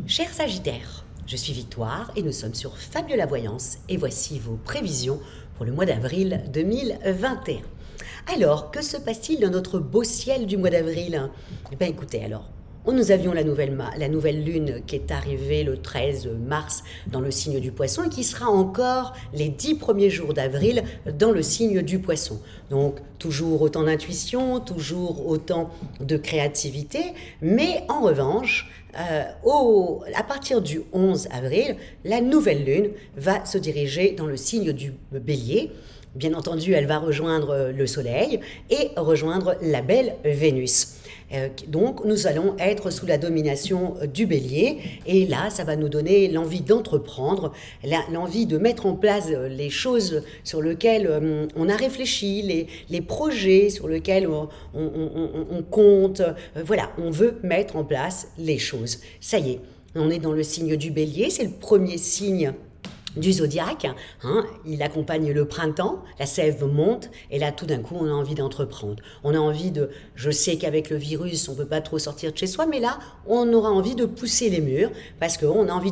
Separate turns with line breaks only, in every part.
Chers Sagittaires, je suis Victoire et nous sommes sur Fabiola Voyance et voici vos prévisions pour le mois d'avril 2021. Alors, que se passe-t-il dans notre beau ciel du mois d'avril? Eh bien écoutez, nous avions la nouvelle lune qui est arrivée le 13 mars dans le signe du Poisson et qui sera encore les 10 premiers jours d'avril dans le signe du Poisson. Donc toujours autant d'intuition, toujours autant de créativité, mais en revanche, à partir du 11 avril, la nouvelle lune va se diriger dans le signe du Bélier. Bien entendu, elle va rejoindre le Soleil et rejoindre la belle Vénus. Donc, nous allons être sous la domination du Bélier et là, ça va nous donner l'envie d'entreprendre, l'envie de mettre en place les choses sur lesquelles on a réfléchi, les projets sur lesquels on compte. Voilà, on veut mettre en place les choses. Ça y est, on est dans le signe du Bélier, c'est le premier signe du zodiaque, il accompagne le printemps, la sève monte et là tout d'un coup on a envie d'entreprendre. On a envie je sais qu'avec le virus on peut pas trop sortir de chez soi, mais là on aura envie de pousser les murs parce qu'on a envie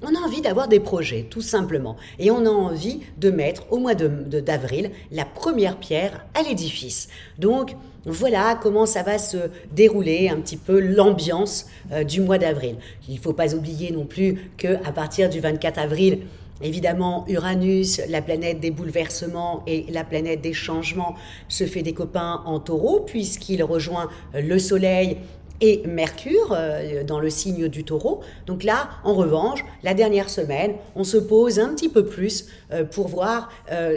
on a envie d'avoir des projets tout simplement et on a envie de mettre au mois d'avril la première pierre à l'édifice. Donc voilà comment ça va se dérouler un petit peu l'ambiance du mois d'avril. Il ne faut pas oublier non plus qu'à partir du 24 avril, évidemment, Uranus, la planète des bouleversements et la planète des changements, se fait des copains en Taureau puisqu'il rejoint le Soleil et Mercure dans le signe du Taureau. Donc là, en revanche, la dernière semaine, on se pose un petit peu plus pour voir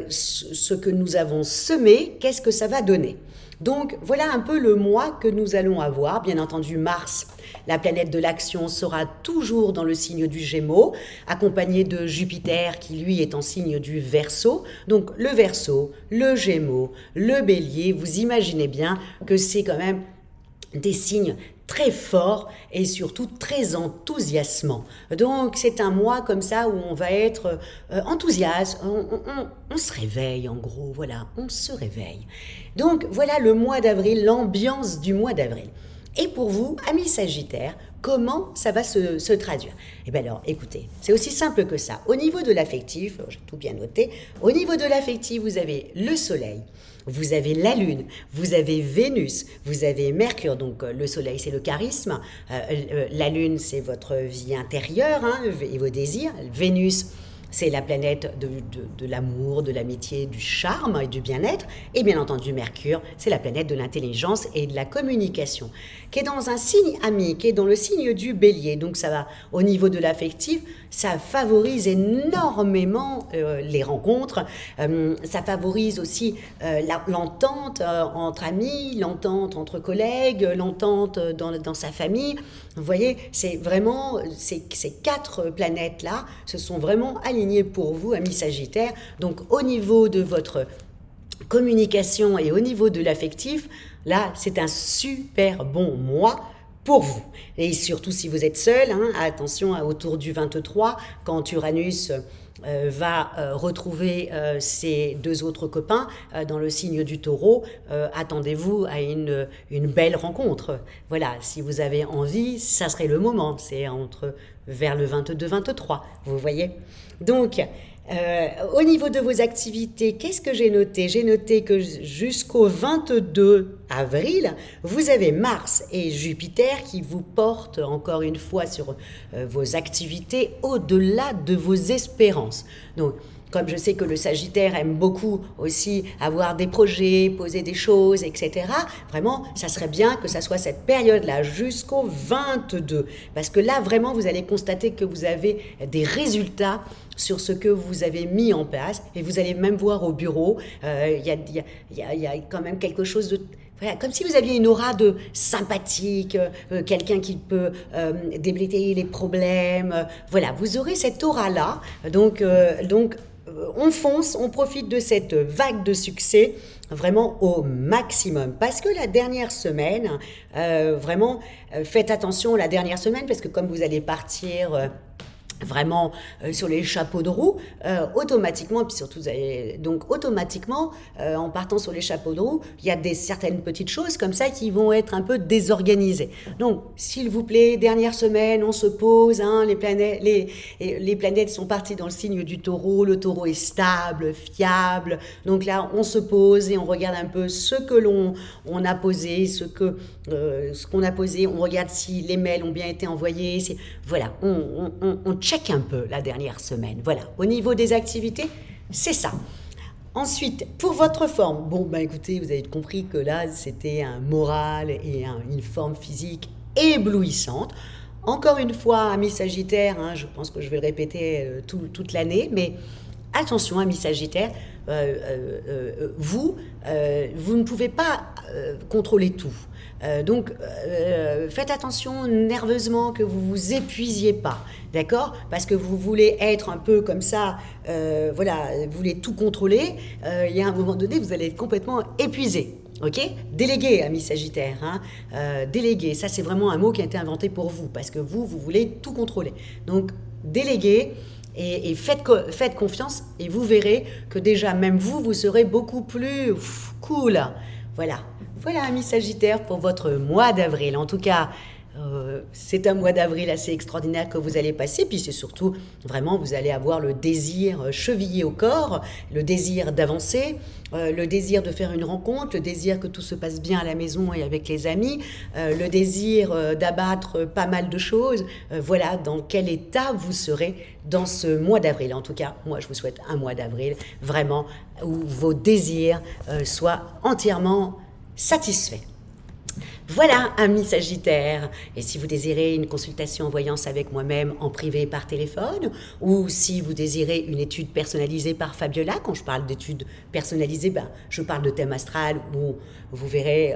ce que nous avons semé, qu'est-ce que ça va donner. Donc voilà un peu le mois que nous allons avoir. Bien entendu, Mars, la planète de l'action, sera toujours dans le signe du Gémeaux, accompagné de Jupiter qui lui est en signe du Verseau. Donc le Verseau, le Gémeaux, le Bélier, vous imaginez bien que c'est quand même des signes très forts et surtout très enthousiasmants. Donc c'est un mois comme ça où on va être enthousiaste, on se réveille en gros, voilà, on se réveille. Donc voilà le mois d'avril, l'ambiance du mois d'avril. Et pour vous, amis Sagittaires, comment ça va se traduire? Eh bien alors, écoutez, c'est aussi simple que ça. Au niveau de l'affectif, j'ai tout bien noté, au niveau de l'affectif, vous avez le Soleil, vous avez la Lune, vous avez Vénus, vous avez Mercure, donc le Soleil c'est le charisme, la Lune c'est votre vie intérieure et vos désirs, Vénus c'est la planète de l'amour, de l'amitié, du charme et du bien-être. Et bien entendu, Mercure, c'est la planète de l'intelligence et de la communication, qui est dans un signe ami, qui est dans le signe du Bélier. Donc ça va, au niveau de l'affectif, ça favorise énormément les rencontres. Ça favorise aussi l'entente entre amis, l'entente entre collègues, l'entente dans sa famille. Vous voyez, c'est vraiment, ces 4 planètes-là se sont vraiment alignées pour vous, amis Sagittaires. Donc, au niveau de votre communication et au niveau de l'affectif, là, c'est un super bon mois pour vous. Et surtout si vous êtes seul, attention autour du 23, quand Uranus va retrouver ses 2 autres copains dans le signe du Taureau, attendez-vous à une belle rencontre. Voilà, si vous avez envie, ça serait le moment, c'est vers le 22-23, vous voyez. Donc, au niveau de vos activités, qu'est-ce que j'ai noté? J'ai noté que jusqu'au 22 avril, vous avez Mars et Jupiter qui vous portent encore une fois sur vos activités au-delà de vos espérances. Donc, comme je sais que le Sagittaire aime beaucoup aussi avoir des projets, poser des choses, etc., vraiment, ça serait bien que ça soit cette période-là jusqu'au 22. Parce que là, vraiment, vous allez constater que vous avez des résultats sur ce que vous avez mis en place. Et vous allez même voir au bureau, il y a quand même quelque chose de... Voilà, comme si vous aviez une aura de sympathique, quelqu'un qui peut déblayer les problèmes. Voilà, vous aurez cette aura-là. Donc on fonce, on profite de cette vague de succès vraiment au maximum. Parce que la dernière semaine, vraiment, faites attention la dernière semaine, parce que comme vous allez partir vraiment sur les chapeaux de roue, automatiquement, puis surtout, donc automatiquement, en partant sur les chapeaux de roue, il y a certaines petites choses comme ça qui vont être un peu désorganisées. Donc, s'il vous plaît, dernière semaine, on se pose, hein, les planètes sont parties dans le signe du taureau, le taureau est stable, fiable, donc là, on se pose et on regarde un peu ce que on a posé, ce qu'on a posé, on regarde si les mails ont bien été envoyés, voilà, on check un peu la dernière semaine. Voilà, au niveau des activités, c'est ça. Ensuite, pour votre forme, bon, ben écoutez, vous avez compris que là, c'était un moral et une forme physique éblouissante. Encore une fois, amis Sagittaires, hein, je pense que je vais le répéter toute l'année, mais attention, amis Sagittaires, vous ne pouvez pas contrôler tout. Donc, faites attention nerveusement que vous vous épuisiez pas, d'accord? Parce que vous voulez être un peu comme ça, voilà, vous voulez tout contrôler. Il y a un moment donné, vous allez être complètement épuisé. Ok? Déléguer, amis Sagittaires. Hein? Déléguer, ça c'est vraiment un mot qui a été inventé pour vous, parce que vous voulez tout contrôler. Donc, déléguer. Et faites confiance et vous verrez que déjà, même vous serez beaucoup plus cool. Voilà. Voilà, amis Sagittaires, pour votre mois d'avril. En tout cas, c'est un mois d'avril assez extraordinaire que vous allez passer. Puis c'est surtout, vraiment, vous allez avoir le désir chevillé au corps, le désir d'avancer, le désir de faire une rencontre, le désir que tout se passe bien à la maison et avec les amis, le désir d'abattre pas mal de choses. Voilà dans quel état vous serez dans ce mois d'avril. En tout cas, moi, je vous souhaite un mois d'avril, vraiment, où vos désirs soient entièrement satisfaits. Voilà, amis Sagittaires, et si vous désirez une consultation en voyance avec moi-même en privé par téléphone, ou si vous désirez une étude personnalisée par Fabiola, quand je parle d'études personnalisées, je parle de thème astral où vous verrez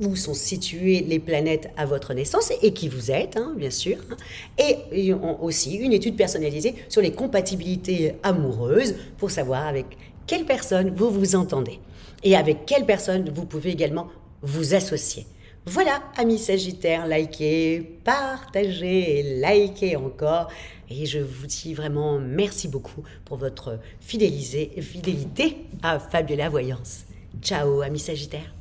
où sont situées les planètes à votre naissance et qui vous êtes, hein, bien sûr, hein, et aussi une étude personnalisée sur les compatibilités amoureuses pour savoir avec quelle personne vous vous entendez et avec quelle personne vous pouvez également vous associer. Voilà, amis Sagittaires, likez, partagez et likez encore. Et je vous dis vraiment merci beaucoup pour votre fidélité à Fabiola Voyance. Ciao, amis Sagittaires.